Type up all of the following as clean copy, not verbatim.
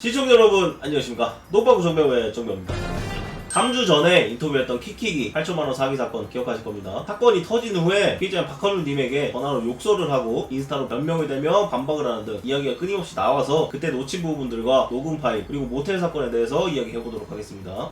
시청자 여러분 안녕하십니까. 노빠구 정배우의 정배우입니다. 3주 전에 인터뷰했던 키키기 8천만원 사기 사건 기억하실 겁니다. 사건이 터진 후에 피해자인 박한울님에게 전화로 욕설을 하고 인스타로 변명이 되며 반박을 하는 등 이야기가 끊임없이 나와서 그때 놓친 부분들과 녹음 파일 그리고 모텔 사건에 대해서 이야기해보도록 하겠습니다.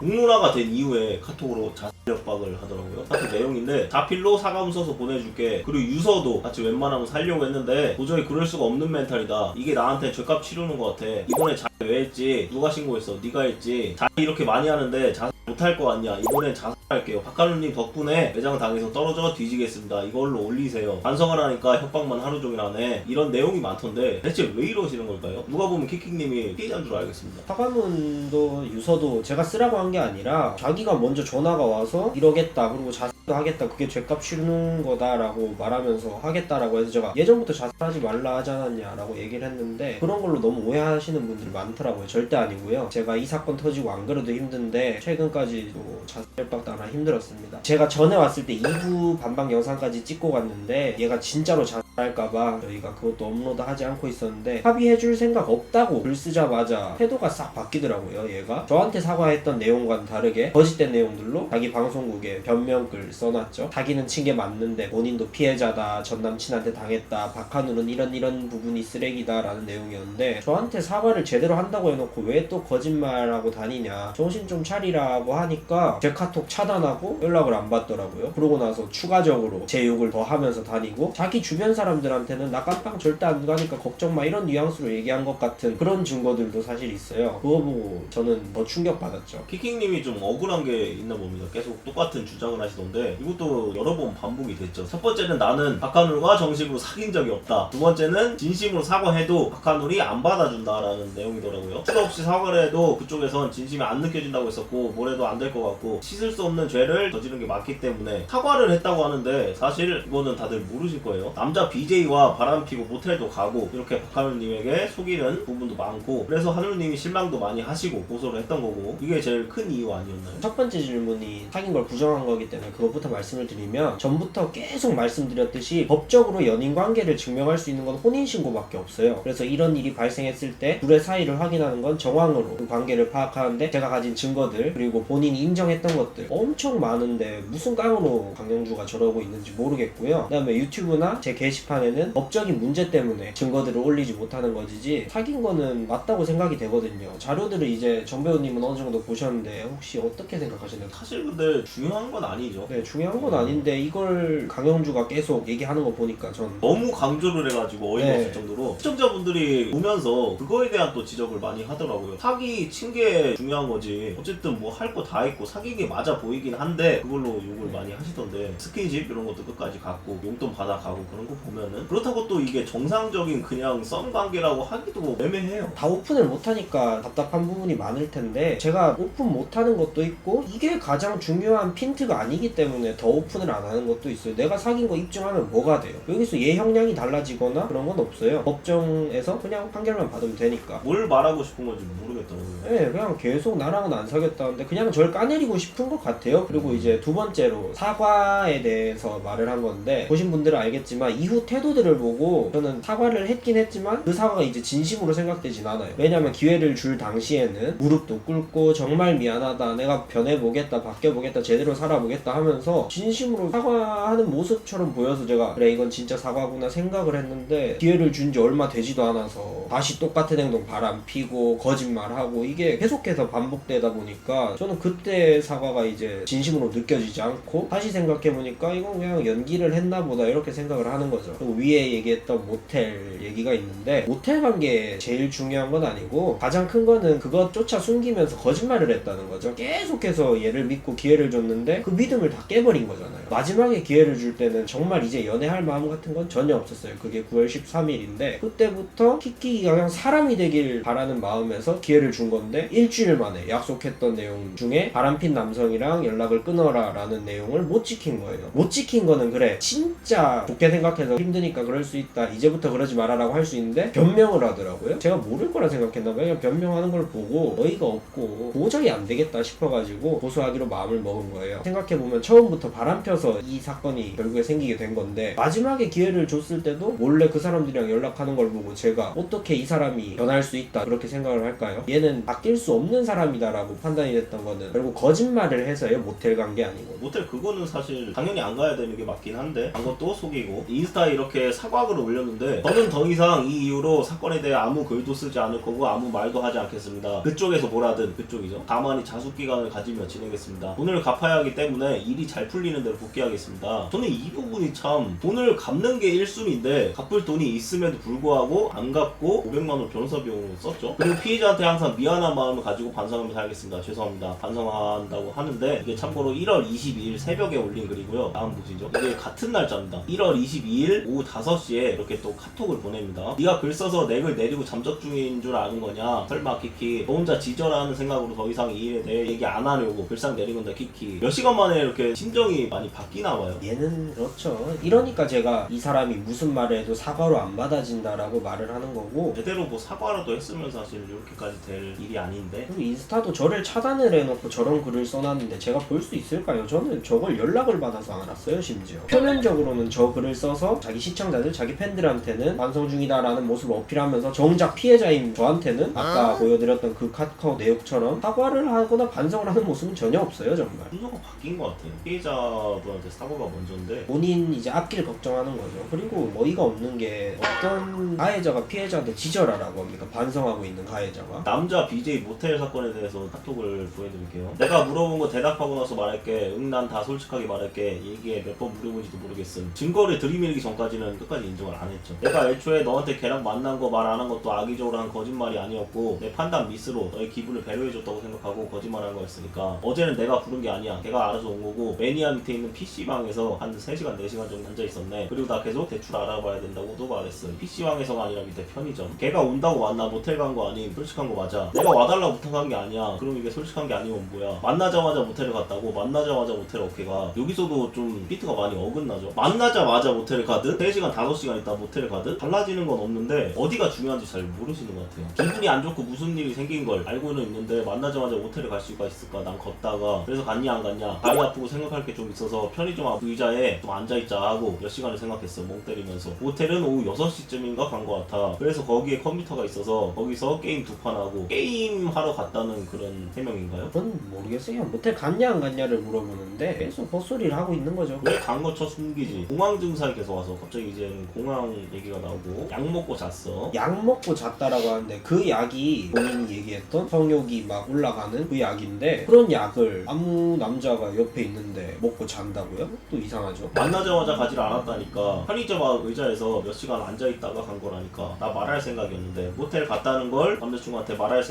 공론화가 된 이후에 카톡으로 자살 협박을 하더라고요. 카톡 내용인데 자필로 사과문 써서 보내줄게, 그리고 유서도 같이 웬만하면 살려고 했는데 도저히 그럴 수가 없는 멘탈이다, 이게 나한테 죄값 치르는 것 같아, 이번에 자살 왜 했지, 누가 신고했어, 네가 했지, 자살 이렇게 많이 하는데 자살 못할 거 같냐, 이번엔 자살할게요, 박한울님 덕분에 매장 당에서 떨어져 뒤지겠습니다, 이걸로 올리세요, 반성을 하니까 협박만 하루 종일 하네, 이런 내용이 많던데 대체 왜 이러시는 걸까요? 누가 보면 키키님이 피해자인 줄 알겠습니다. 사과문도 유서도 제가 쓰라고 한 게 아니라 자기가 먼저 전화가 와서 이러겠다, 그리고 자살도 하겠다, 그게 죄값 치르는 거다라고 말하면서 하겠다라고 해서 제가 예전부터 자살하지 말라 하지 않았냐라고 얘기를 했는데 그런 걸로 너무 오해하시는 분들이 많더라고요. 절대 아니고요. 제가 이 사건 터지고 안 그래도 힘든데 최근까지도 자살 협박도 하나 힘들었습니다. 제가 전에 왔을 때 2부 반박 영상까지 찍고 갔는데 얘가 진짜로 자살할까봐 저희가 그것도 업로드하지 않고 있었는데 합의해줄 생각 없다고 글 쓰자마자 태도가 싹 바뀌더라고요. 얘가 저한테 사과했던 내용과는 다르게 거짓된 내용들로 자기 방송국에 변명글 써놨죠. 자기는 친 게 맞는데 본인도 피해자다, 전 남친한테 당했다, 박한울은 이런 부분이 쓰레기다 라는 내용이었는데 저한테 사과를 제대로 한다고 해놓고 왜 또 거짓말하고 다니냐, 정신 좀 차리라고 하니까 제 카톡 차단하고 연락을 안 받더라고요. 그러고 나서 추가적으로 제 욕을 더 하면서 다니고 자기 주변 사람들한테는 나 깜빵 절대 안 가니까 걱정 마, 이런 뉘앙스로 얘기한 것 같은 그런 증거들도 사실 있어요. 그거 보고 저는 더 충격받았죠. 키킹님이 좀 억울한 게 있나 봅니다. 계속 똑같은 주장을 하시던데 이것도 여러 번 반복이 됐죠. 첫 번째는 나는 박한울과 정식으로 사귄 적이 없다. 두 번째는 진심으로 사과해도 박한울이 안 받아준다라는 내용이더라고요. 수도 없이 사과를 해도 그쪽에선 진심이 안 느껴진다고 했었고 뭘 해도 안 될 것 같고 씻을 수 없는 죄를 저지른 게 맞기 때문에 사과를 했다고 하는데 사실 이거는 다들 모르실 거예요. 남자 BJ와 바람피고 모텔도 가고 이렇게 박한울님에게 속이는 부분도 많고 그래서 한울님이 실망도 많이 하시고 고소를 했던 거고 이게 제일 큰 이유 아니었나요? 첫 번째 질문이 사귄 걸 부정한 거기 때문에 그것부터 말씀을 드리면 전부터 계속 말씀드렸듯이 법적으로 연인 관계를 증명할 수 있는 건 혼인신고밖에 없어요. 그래서 이런 일이 발생했을 때 둘의 사이를 확인하는 건 정황으로 그 관계를 파악하는데 제가 가진 증거들 그리고 본인이 인정했던 것들 엄청 많은데 무슨 깡으로 강영주가 저러고 있는지 모르겠고요. 그 다음에 유튜브나 제 게시판에는 법적인 문제 때문에 증거들을 올리지 못하는 것이지 사귄 거는 맞다고 생각이 되거든요. 자료들을 이제 정배우님은 어느 정도 보셨는데 혹시 어떻게 생각하시나요? 사실 근데 중요한 건 아니죠. 네, 중요한 건 아닌데 이걸 강영주가 계속 얘기하는 거 보니까 전 너무 강조를 해가지고 어이가 네. 없을 정도로 시청자분들이 보면서 그거에 대한 또 지적을 많이 하더라고요. 사기 친 게 중요한 거지 어쨌든 뭐 할 거 다 했고 사귄 게 맞아 보이긴 한데 그걸로 욕을 많이 하시던데 스킨십 이런 것도 끝까지 갖고 용돈 받아가고 그런 거 보면은 그렇다고 또 이게 정상적인 그냥 썸 관계라고 하기도 애매해요. 다 오픈을 못하니까 답답한 부분이 많을 텐데 제가 오픈 못하는 것도 있고 이게 가장 중요한 핀트가 아니기 때문에 더 오픈을 안 하는 것도 있어요. 내가 사귄 거 입증하면 뭐가 돼요? 여기서 얘 형량이 달라지거나 그런 건 없어요. 법정에서 그냥 판결만 받으면 되니까. 뭘 말하고 싶은 건지 모르겠더라고요. 네, 그냥 계속 나랑은 안 사귀었다는데 그냥 절 까내리고 싶은 것 같아요. 그리고 이제 두 번째로 사과에 대해서 말을 한 건데 보신 분들은 알겠지만 이후 태도들을 보고 저는 사과를 했긴 했지만 그 사과가 이제 진심으로 생각되진 않아요. 왜냐면 기회를 줄 당시에는 무릎도 꿇고 정말 미안하다, 내가 변해보겠다, 바뀌어보겠다, 제대로 살아보겠다 하면서 진심으로 사과하는 모습처럼 보여서 제가 그래 이건 진짜 사과구나 생각을 했는데 기회를 준 지 얼마 되지도 않아서 다시 똑같은 행동 바람피고 거짓말하고 이게 계속해서 반복되다 보니까 저는 그때 사과가 이제 진심으로 느껴지지 않고 다시 생각해보니까 이건 그냥 연기를 했나 보다 이렇게 생각을 하는 거죠. 그리고 위에 얘기했던 모텔 얘기가 있는데 모텔 관계 제일 중요한 건 아니고 가장 큰 거는 그것조차 숨기면서 거짓말을 했다는 거죠. 계속해서 얘를 믿고 기회를 줬는데 그 믿음을 다 깨버린 거잖아요. 마지막에 기회를 줄 때는 정말 이제 연애할 마음 같은 건 전혀 없었어요. 그게 9월 13일인데 그때부터 키키가 그냥 사람이 되길 바라는 마음에서 기회를 준 건데 일주일 만에 약속했던 내용 중에 바람핀 남성이랑 연락을 끊어라 라는 내용을 못 지킨 거예요. 못 지킨 거는 그래 진짜 좋게 생각해서 힘드니까 그럴 수 있다, 이제부터 그러지 말아라고 할 수 있는데 변명을 하더라고요. 제가 모를 거라 생각했나봐요. 그냥 변명하는 걸 보고 어이가 없고 도저히 안 되겠다 싶어가지고 고소하기로 마음을 먹은 거예요. 생각해보면 처음 처음부터 바람펴서 이 사건이 결국에 생기게 된 건데, 마지막에 기회를 줬을 때도 몰래 그 사람들이랑 연락하는 걸 보고 제가 어떻게 이 사람이 변할 수 있다 그렇게 생각을 할까요? 얘는 바뀔 수 없는 사람이다라고 판단이 됐던 거는 결국 거짓말을 해서요 모텔 간 게 아니고. 모텔 그거는 사실 당연히 안 가야 되는 게 맞긴 한데 간 것도 속이고, 인스타에 이렇게 사과글을 올렸는데 저는 더 이상 이 이후로 사건에 대해 아무 글도 쓰지 않을 거고 아무 말도 하지 않겠습니다. 그쪽에서 뭐라든, 그쪽이죠, 가만히 자숙기간을 가지며 지내겠습니다. 돈을 갚아야 하기 때문에 일이 잘 풀리는 대로 복귀하겠습니다. 저는 이 부분이 참, 돈을 갚는 게 1순위인데 갚을 돈이 있음에도 불구하고 안 갚고 500만원 변호사 비용으로 썼죠. 그리고 피해자한테 항상 미안한 마음을 가지고 반성하며 살겠습니다. 죄송합니다. 반성한다고 하는데, 이게 참고로 1월 22일 새벽에 올린 글이고요. 다음 보시죠. 이게 같은 날짜입니다. 1월 22일 오후 5시에 이렇게 또 카톡을 보냅니다. 네가 글 써서 내 글 내리고 잠적 중인 줄 아는 거냐? 설마 키키. 너 혼자 지져라는 생각으로 더 이상 이 일에 대해 얘기 안 하려고 글상 내린 건다 키키. 몇 시간 만에 이렇게 심정이 많이 바뀌나 봐요. 얘는 그렇죠. 이러니까 제가 이 사람이 무슨 말을 해도 사과로 안 받아진다라고 말을 하는 거고, 제대로 뭐 사과라도 했으면 사실 이렇게까지 될 일이 아닌데. 그리고 인스타도 저를 차단을 해놓고 저런 글을 써놨는데 제가 볼 수 있을까요? 저는 저걸 연락을 받아서 안 왔어요. 심지어 표면적으로는 저 글을 써서 자기 시청자들, 자기 팬들한테는 반성 중이다라는 모습을 어필하면서 정작 피해자인 저한테는 아까 보여드렸던 그 카카오 내역처럼 사과를 하거나 반성을 하는 모습은 전혀 없어요. 정말 순서가 바뀐 것 같아요. 피해자분한테 사과가 먼저인데 본인 이제 앞길 걱정하는 거죠. 그리고 어이가 없는 게, 어떤 가해자가 피해자한테 지져라라고 합니까? 반성하고 있는 가해자가. 남자 BJ 모텔 사건에 대해서 카톡을 보여드릴게요. 내가 물어본 거 대답하고 나서 말할게. 응, 난 다 솔직하게 말할게. 얘기에 몇 번 물어본지도 모르겠음. 증거를 들이밀기 전까지는 끝까지 인정을 안 했죠. 내가 애초에 너한테 걔랑 만난 거 말 안 한 것도 악의적으로 한 거짓말이 아니었고 내 판단 미스로 너의 기분을 배려해줬다고 생각하고 거짓말한 거였으니까 어제는 내가 부른 게 아니야. 걔가 알아서 온 거고, 매니아 밑에 있는 PC방에서 한 3시간 4시간 정도 앉아있었네. 그리고 나 계속 대출 알아봐야 된다고도 말했어. PC방에서가 아니라 밑에 편의점. 걔가 온다고 왔나? 모텔 간 거 아님? 솔직한 거 맞아. 내가 와달라고 부탁한 게 아니야. 그럼 이게 솔직한 게 아니면 뭐야? 만나자마자 모텔을 갔다고? 만나자마자 모텔 어깨가. 여기서도 좀 비트가 많이 어긋나죠. 만나자마자 모텔을 가든 3시간 5시간 있다 모텔을 가든 달라지는 건 없는데 어디가 중요한지 잘 모르시는 것 같아요. 기분이 안 좋고 무슨 일이 생긴 걸 알고는 있는데 만나자마자 모텔을 갈 수가 있을까? 난 걷다가 그래서 갔냐 안 갔냐, 다리 아프고 생각할 게 좀 있어서 편의점 앞 의자에 좀 앉아있자 하고 몇 시간을 생각했어. 멍 때리면서. 모텔은 오후 6시쯤인가 간 것 같아. 그래서 거기에 컴퓨터가 있어서 거기서 게임 2판 하고 게임 하러 갔다는 그런 해명인가요? 그건 모르겠어요. 모텔 갔냐 안 갔냐를 물어보는데 계속 헛소리를 하고 있는 거죠. 왜 간 거 쳐 숨기지? 공황 증상이 계속 와서 갑자기 이제는 공황 얘기가 나오고 약 먹고 잤어. 약 먹고 잤다라고 하는데, 그 약이 본인이 얘기했던 성욕이 막 올라가는 그 약인데, 그런 약을 아무 남자가 옆에 있는데 먹고 잔다고요? 또 이상하죠. 만나자마자 가지를 않았다니까. 편의점 앞 의자에서 몇 시간 앉아있다가 간 거라니까. 나 말할 생각이었는데 모텔 갔다는 걸 남자친구한테 말할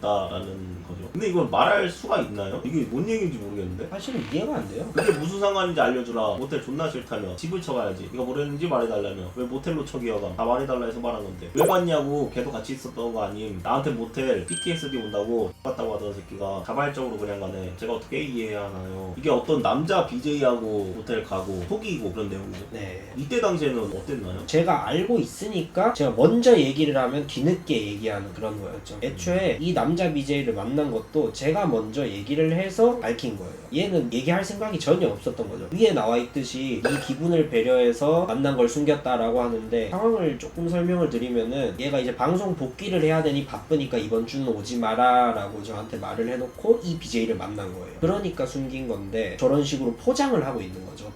생각이었다라는 거죠. 근데 이걸 말할 수가 있나요? 이게 뭔 얘기인지 모르겠는데? 사실은 이해가 안 돼요. 그게 무슨 상관인지 알려주라. 모텔 존나 싫다며 집을 쳐가야지. 네가 뭘 했는지 말해달라며. 왜 모텔로 쳐기어가? 다 말해달라 해서 말한 건데 왜 갔냐고. 걔도 같이 있었던 거 아님? 나한테 모텔 PTSD 온다고 갔다고 하던 새끼가 자발적으로 그냥 가네. 제가 어떻게 이해해야 하나요? 이게 어떤 남자 BJ하고 모텔 가고 속이고 그런 내용이죠. 네. 이때 당시에는 어땠나요? 제가 알고 있으니까 제가 먼저 얘기를 하면 뒤늦게 얘기하는 그런 거였죠. 애초에 이 남자 BJ를 만난 것도 제가 먼저 얘기를 해서 밝힌 거예요. 얘는 얘기할 생각이 전혀 없었던 거죠. 위에 나와 있듯이 이 기분을 배려해서 만난 걸 숨겼다라고 하는데, 상황을 조금 설명을 드리면은, 얘가 이제 방송 복귀를 해야 되니 바쁘니까 이번 주는 오지 마라 라고 저한테 말을 해놓고 이 BJ를 만난 거예요. 그러니까 숨긴 건데 저런 식으로 포장을 하고 있는 거죠.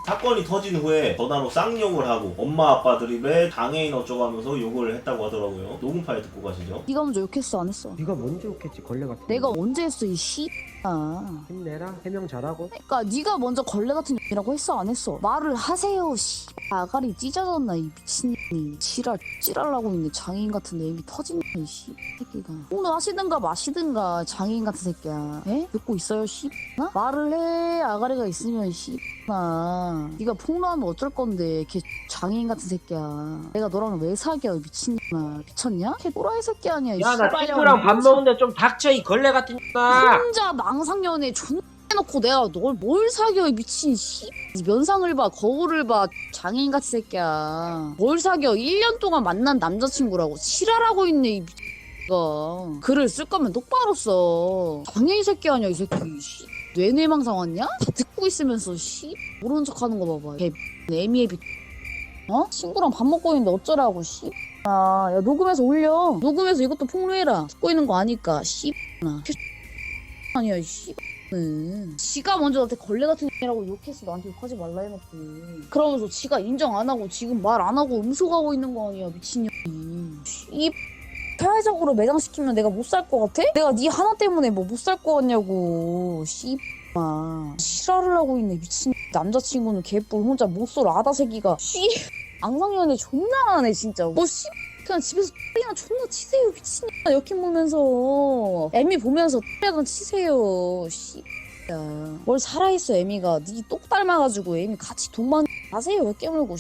사건이 터진 후에 전화로 쌍욕을 하고 엄마 아빠 드립에 장애인 어쩌고 하면서 욕을 했다고 하더라고요. 녹음 파일 듣고 가시죠. 네가 먼저 욕했어 안 했어? 네가 먼저 욕했지, 걸레 같은 내가 언제 했어 이 씨. 아. 힘내라, 해명 잘하고. 그러니까 네가 먼저 걸레 같은 이라고 했어 안 했어? 말을 하세요 씨. 아가리 찢어졌나 이 미친년이. 찌랄라고 있네 장애인 같은 내 입이 터진 이 씨. 새끼가. 오늘 하시든가 마시든가 장애인 같은 새끼야. 에? 듣고 있어요 씨. 나? 말을 해. 아가리가 있으면 씨. 나. 네가 폭로하면 어쩔 건데 걔 장애인 같은 새끼야. 내가 너랑 왜 사겨 미친년아. 미쳤냐? 걔 또라이 새끼 아니야. 야, 나 친구랑 밥 먹는데 좀 닥쳐, 이 걸레 같은 나. 혼자 망상연애 존나 해놓고 내가 뭘 사겨 이 미친 씨. 면상을 봐 거울을 봐 장애인 같은 새끼야. 뭘 사겨 1년 동안 만난 남자친구라고 지랄하고 있네 이 미친가. 글을 쓸 거면 똑바로 써. 장애인 새끼 아니야 이 새끼 씨. 뇌뇌망상 왔냐? 다 듣고 있으면서 모르는 척하는 거 봐봐. 개 애미애비 친구랑 밥 먹고 있는데 어쩌라고 야 녹음해서 올려. 녹음해서 이것도 폭로해라. 듣고 있는 거 아니까 아니야 지가 먼저 나한테 걸레 같은 이라고 욕했어. 나한테 욕하지 말라 해놓고 그러면서 지가 인정 안 하고 지금 말 안 하고 음소거하고 있는 거 아니야 미친년이. 사회적으로 매장시키면 내가 못 살 것 같아? 내가 네 하나 때문에 뭐 못 살 것 같냐고 실화를 하고 있네 미친. 남자친구는 개뿔 혼자 못쏠 아다 새끼가 앙상연애 존나 하네 진짜. 그냥 집에서 X이나 존나 치세요 미친. 여킨 보면서 애미 보면서 X이나 치세요 야. 뭘 살아있어 애미가. 니 똑 닮아가지고 애미 같이 돈만 하세요. 왜 깨물고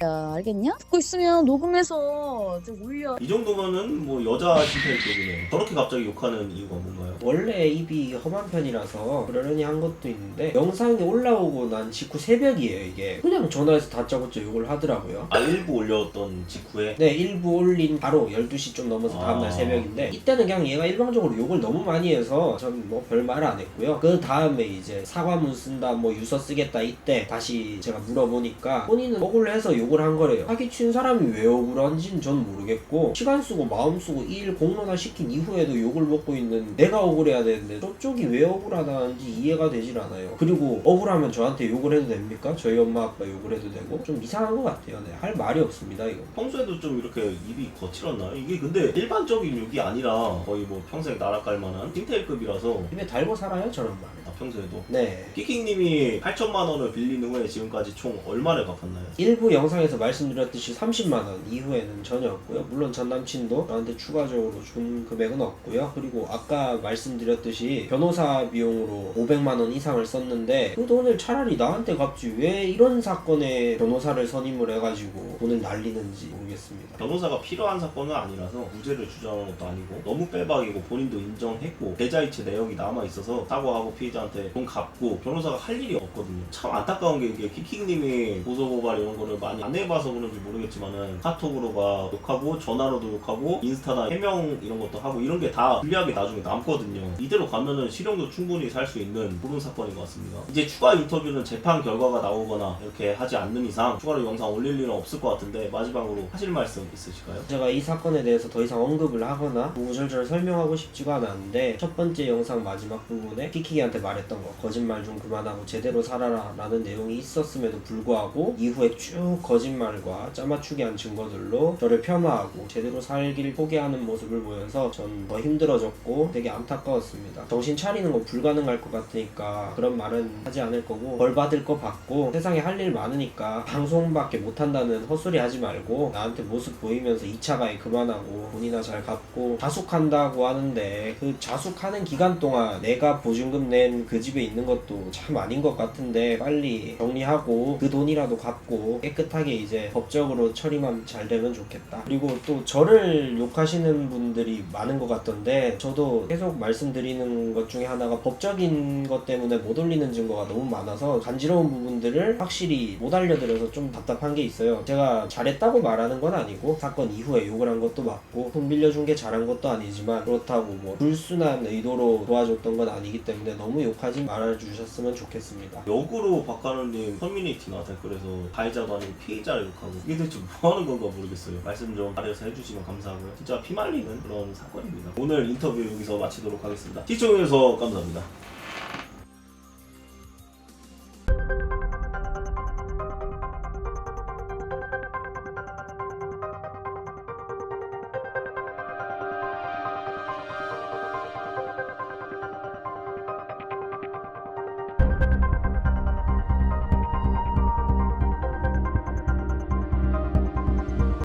야 알겠냐? 듣고 있으면 녹음해서 좀 올려. 이 정도면은 뭐 여자 신태일급이네. 저렇게 갑자기 욕하는 이유가 뭔가요? 원래 입이 험한 편이라서 그러려니 한 것도 있는데 영상이 올라오고 난 직후 새벽이에요 이게. 그냥 전화해서 다짜고짜 욕을 하더라고요. 일부 올렸던 직후에? 네, 일부 올린 바로 12시 좀 넘어서 다음날 새벽인데 이때는 그냥 얘가 일방적으로 욕을 너무 많이 해서 전 뭐 별말 안 했고요. 그 다음에 이제 사과문 쓴다 뭐 유서 쓰겠다 이때 다시 제가 물어보니까 본인은 억울을 해서 욕을 한 거래요. 사기친 사람이 왜 억울한지는 전 모르겠고 시간 쓰고 마음 쓰고 이 일 공론화 시킨 이후에도 욕을 먹고 있는 내가 억울해야 되는데 저쪽이 왜 억울하다는지 이해가 되질 않아요. 그리고 억울하면 저한테 욕을 해도 됩니까? 저희 엄마 아빠 욕을 해도 되고 좀 이상한 것 같아요. 네, 할 말이 없습니다 이거. 평소에도 좀 이렇게 입이 거칠었나요? 이게 근데 일반적인 욕이 아니라 거의 뭐 평생 날아갈 만한 찐테일급이라서 입에 달고 살아요 저런 말. 평소에도. 네. 키킹님이 8천만 원을 빌린 후에 지금까지 총 얼마를 갚았나요? 일부 영상에서 말씀드렸듯이 30만 원 이후에는 전혀 없고요. 물론 전 남친도 저한테 추가적으로 준 금액은 없고요. 그리고 아까 말씀드렸듯이 변호사 비용으로 500만 원 이상을 썼는데 그 돈을 차라리 나한테 갚지 왜 이런 사건에 변호사를 선임을 해가지고 돈을 날리는지 모르겠습니다. 변호사가 필요한 사건은 아니라서 무죄를 주장하는 것도 아니고 너무 빼박이고 본인도 인정했고 계좌이체 내역이 남아있어서 사과하고 피해자한테 돈 갚고 변호사가 할 일이 없거든요. 참 안타까운 게 이게 키킹님이 고소고발 이런 거를 많이 안 해봐서 그런지 모르겠지만은 카톡으로 막 욕하고 전화로도 욕하고 인스타나 해명 이런 것도 하고 이런 게 다 불리하게 나중에 남거든요. 이대로 가면은 실형도 충분히 살 수 있는 그런 사건인 것 같습니다. 이제 추가 인터뷰는 재판 결과가 나오거나 이렇게 하지 않는 이상 추가로 영상 올릴 일은 없을 것 같은데 마지막으로 하실 말씀 있으실까요? 제가 이 사건에 대해서 더 이상 언급을 하거나 구구절절 설명하고 싶지가 않았는데 첫 번째 영상 마지막 부분에 키키기한테 말했던 거 거짓말 좀 그만하고 제대로 살아라 라는 내용이 있었음에도 불구하고 이후에 쭉 거짓말과 짜맞추기 한 증거들로 저를 폄하하고 제대로 살길 포기하는 모습을 보여서 전 더 힘들어졌고 되게 안타까웠습니다. 정신 차리는 거 불가능할 것 같으니까 그런 말은 하지 않을 거고 벌 받을 거 받고 세상에 할 일 많으니까 방송밖에 못한다는 헛소리 하지 말고 나한테 모습 보이면서 2차 가입 그만하고 돈이나 잘 갚고 자숙한다고 하는데 그 자숙하는 기간 동안 내가 보증금 낸 그 집에 있는 것도 참 아닌 것 같은데 빨리 정리하고 그 돈이라도 갚고 깨끗하게 이제 법적으로 처리만 잘 되면 좋겠다. 그리고 또 저를 욕하시는 분들이 많은 것 같던데 저도 계속 말씀드리는 것 중에 하나가 법적인 것 때문에 못 올리는 증거가 너무 많아서 간지러운 부분들을 확실히 못 알려드려서 좀 답답한 게 있어요. 제가 잘했다고 말하는 건 아니고 사건 이후에 욕을 한 것도 맞고 돈 빌려준 게 잘한 것도 아니지만 그렇다고 뭐 불순한 의도로 도와줬던 건 아니기 때문에 너무 욕하지 말아주셨으면 좋겠습니다. 역으로 박가루님 커뮤니티나 댓글에서 가해자도 아니고 피해자를 욕하고 이게 대체 뭐 하는 건가 모르겠어요. 말씀 좀 아래에서 해주시면 감사하고요. 진짜 피말리는 그런 사건입니다. 오늘 인터뷰 여기서 마치도록 하겠습니다. 시청해주셔서 감사합니다.